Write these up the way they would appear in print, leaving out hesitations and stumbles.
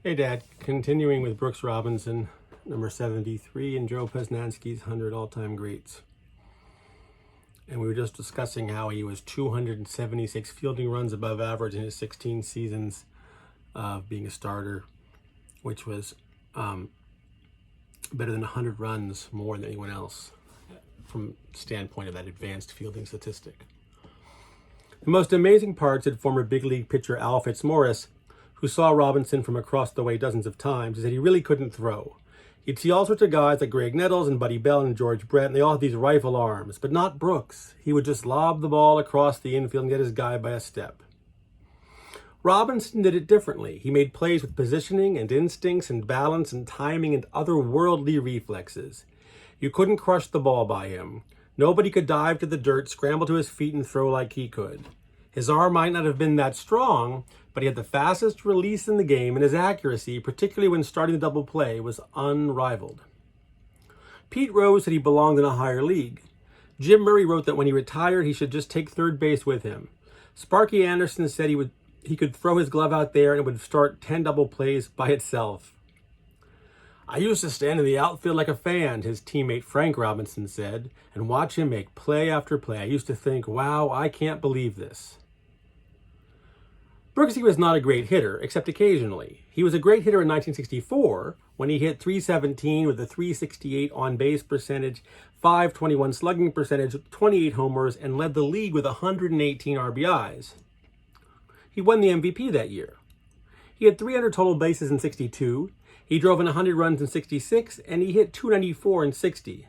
Hey, Dad. Continuing with Brooks Robinson, number 73, and Joe Posnanski's 100 all-time greats. And we were just discussing how he was 276 fielding runs above average in his 16 seasons of being a starter, which was better than 100 runs more than anyone else from the standpoint of that advanced fielding statistic. The most amazing part, said former big league pitcher Al Fitzmaurice, who saw Robinson from across the way dozens of times, is that he really couldn't throw. You'd see all sorts of guys like Greg Nettles and Buddy Bell and George Brett, and they all had these rifle arms, but not Brooks. He would just lob the ball across the infield and get his guy by a step. Robinson did it differently. He made plays with positioning and instincts and balance and timing and otherworldly reflexes. You couldn't crush the ball by him. Nobody could dive to the dirt, scramble to his feet, and throw like he could. His arm might not have been that strong, but he had the fastest release in the game, and his accuracy, particularly when starting the double play, was unrivaled. Pete Rose said he belonged in a higher league. Jim Murray wrote that when he retired, he should just take third base with him. Sparky Anderson said he could throw his glove out there and it would start 10 double plays by itself. I used to stand in the outfield like a fan, his teammate Frank Robinson said, and watch him make play after play. I used to think, wow, I can't believe this. Brooksy was not a great hitter, except occasionally. He was a great hitter in 1964 when he hit .317 with a .368 on-base percentage, .521 slugging percentage, 28 homers, and led the league with 118 RBIs. He won the MVP that year. He had 300 total bases in 62. He drove in 100 runs in 66, and he hit .294 in 60.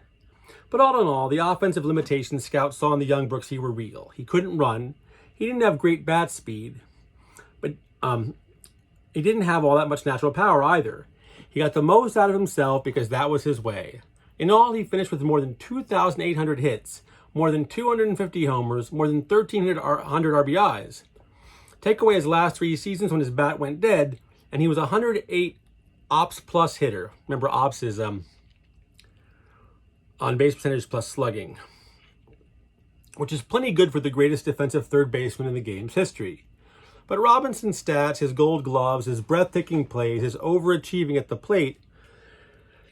But all in all, the offensive limitations scouts saw in the young Brooksy were real. He couldn't run. He didn't have great bat speed. But he didn't have all that much natural power either. He got the most out of himself because that was his way. In all, he finished with more than 2,800 hits, more than 250 homers, more than 1,300 RBIs. Take away his last 3 seasons when his bat went dead, and he was a 108 ops plus hitter. Remember, ops is on base percentage plus slugging, which is plenty good for the greatest defensive third baseman in the game's history. But Robinson's stats, his gold gloves, his breathtaking plays, his overachieving at the plate,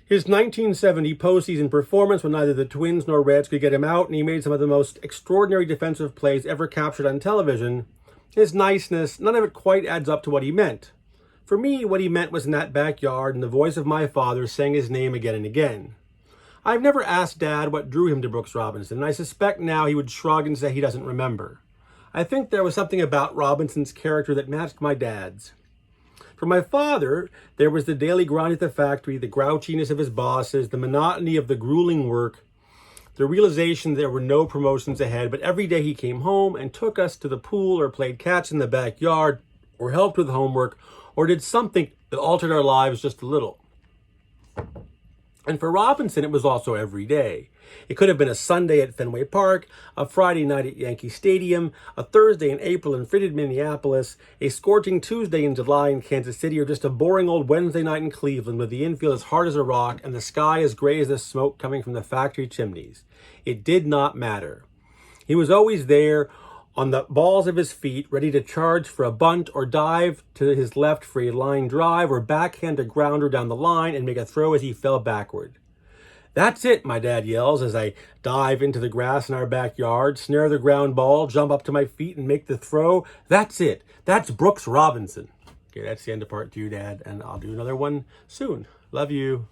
his 1970 postseason performance when neither the Twins nor Reds could get him out, and he made some of the most extraordinary defensive plays ever captured on television, his niceness, none of it quite adds up to what he meant. For me, what he meant was in that backyard and the voice of my father saying his name again and again. I've never asked Dad what drew him to Brooks Robinson, and I suspect now he would shrug and say he doesn't remember. I think there was something about Robinson's character that matched my dad's. For my father, there was the daily grind at the factory, the grouchiness of his bosses, the monotony of the grueling work, the realization there were no promotions ahead, but every day he came home and took us to the pool or played catch in the backyard or helped with homework or did something that altered our lives just a little. And for Robinson, it was also every day. It could have been a Sunday at Fenway Park, a Friday night at Yankee Stadium, a Thursday in April in frigid Minneapolis, a scorching Tuesday in July in Kansas City, or just a boring old Wednesday night in Cleveland with the infield as hard as a rock and the sky as gray as the smoke coming from the factory chimneys. It did not matter. He was always there on the balls of his feet, ready to charge for a bunt or dive to his left for a line drive or backhand a grounder down the line and make a throw as he fell backward. That's it, my dad yells as I dive into the grass in our backyard, snare the ground ball, jump up to my feet and make the throw. That's it. That's Brooks Robinson. Okay, that's the end of part 2, Dad, and I'll do another one soon. Love you.